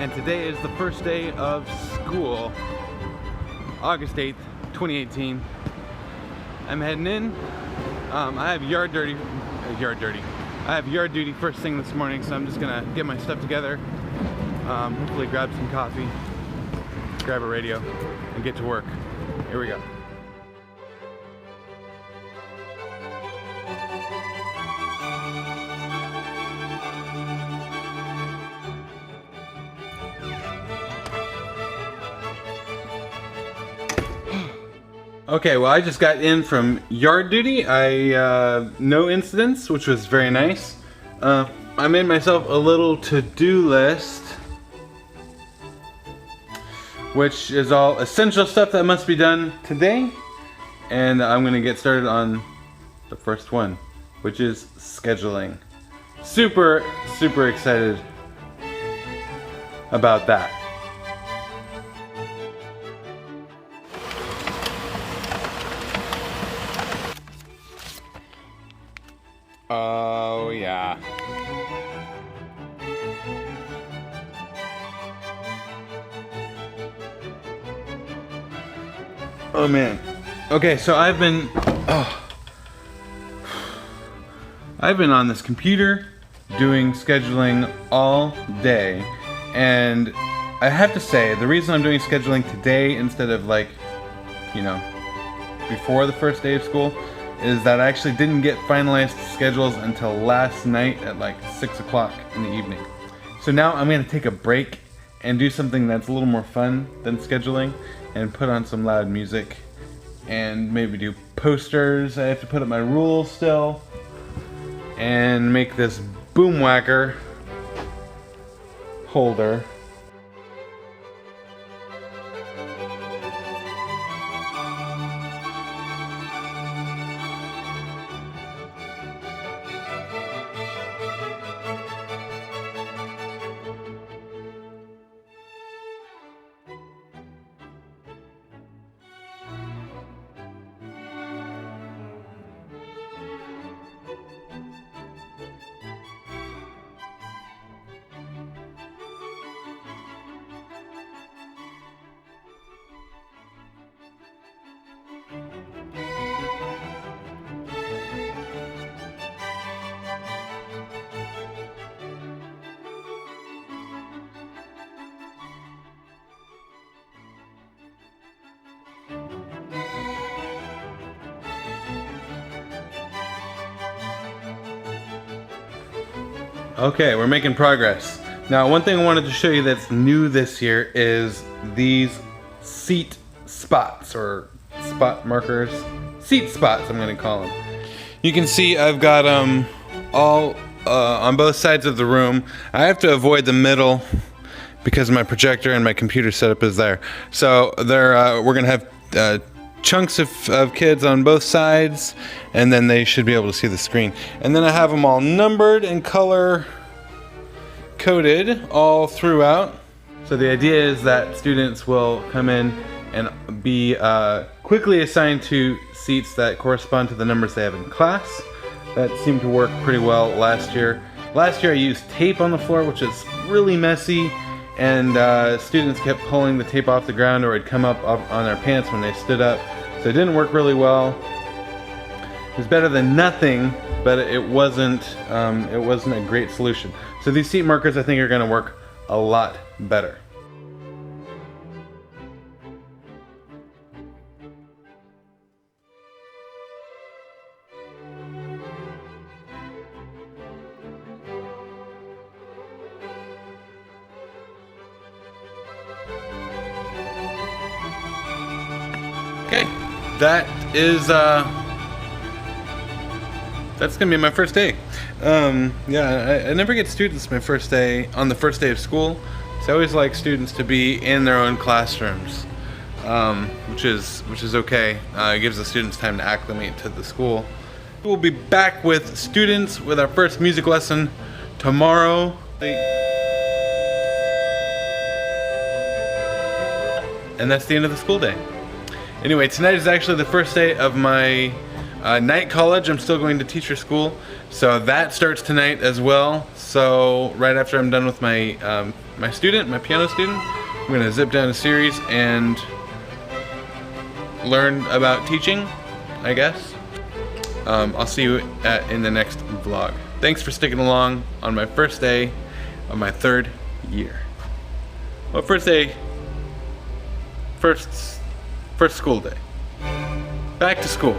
and today is the first day of school, August 8th, 2018. I'm heading in. I have yard duty first thing this morning, so I'm just gonna get my stuff together, hopefully grab some coffee, grab a radio, and get to work. Here we go. Okay, well I just got in from yard duty. No incidents, which was very nice. I made myself a little to-do list, which is all essential stuff that must be done today. And I'm gonna get started on the first one, which is scheduling. Super, super excited about that. Oh yeah. Oh man. Okay, so I've been on this computer doing scheduling all day, and I have to say the reason I'm doing scheduling today instead of before the first day of school is that I actually didn't get finalized schedules until last night at like 6 o'clock in the evening. So now I'm gonna take a break and do something that's a little more fun than scheduling and put on some loud music and maybe do posters. I have to put up my rules still and make this boom whacker holder. Okay, we're making progress. Now, one thing I wanted to show you that's new this year is these seat spots, or spot markers. Seat spots, I'm gonna call them. You can see I've got them all on both sides of the room. I have to avoid the middle because my projector and my computer setup is there. So we're gonna have chunks of kids on both sides, and then they should be able to see the screen. And then I have them all numbered and color coded all throughout. So the idea is that students will come in and be quickly assigned to seats that correspond to the numbers they have in class. That seemed to work pretty well last year. Last year I used tape on the floor, which is really messy, and students kept pulling the tape off the ground, or it'd come up on their pants when they stood up. So it didn't work really well. It was better than nothing, but it wasn't a great solution. So these seat markers I think are gonna work a lot better. Okay, that's gonna be my first day. Yeah, I never get students on the first day of school. So I always like students to be in their own classrooms, which is okay. It gives the students time to acclimate to the school. We'll be back with students with our first music lesson tomorrow. And that's the end of the school day. Anyway, tonight is actually the first day of my night college. I'm still going to teacher school, so that starts tonight as well. So right after I'm done with my my student, my piano student. I'm gonna zip down a series and learn about teaching, I guess. I'll see you in the next vlog. Thanks for sticking along on my first day of my 3rd year. Well, first school day. Back to school.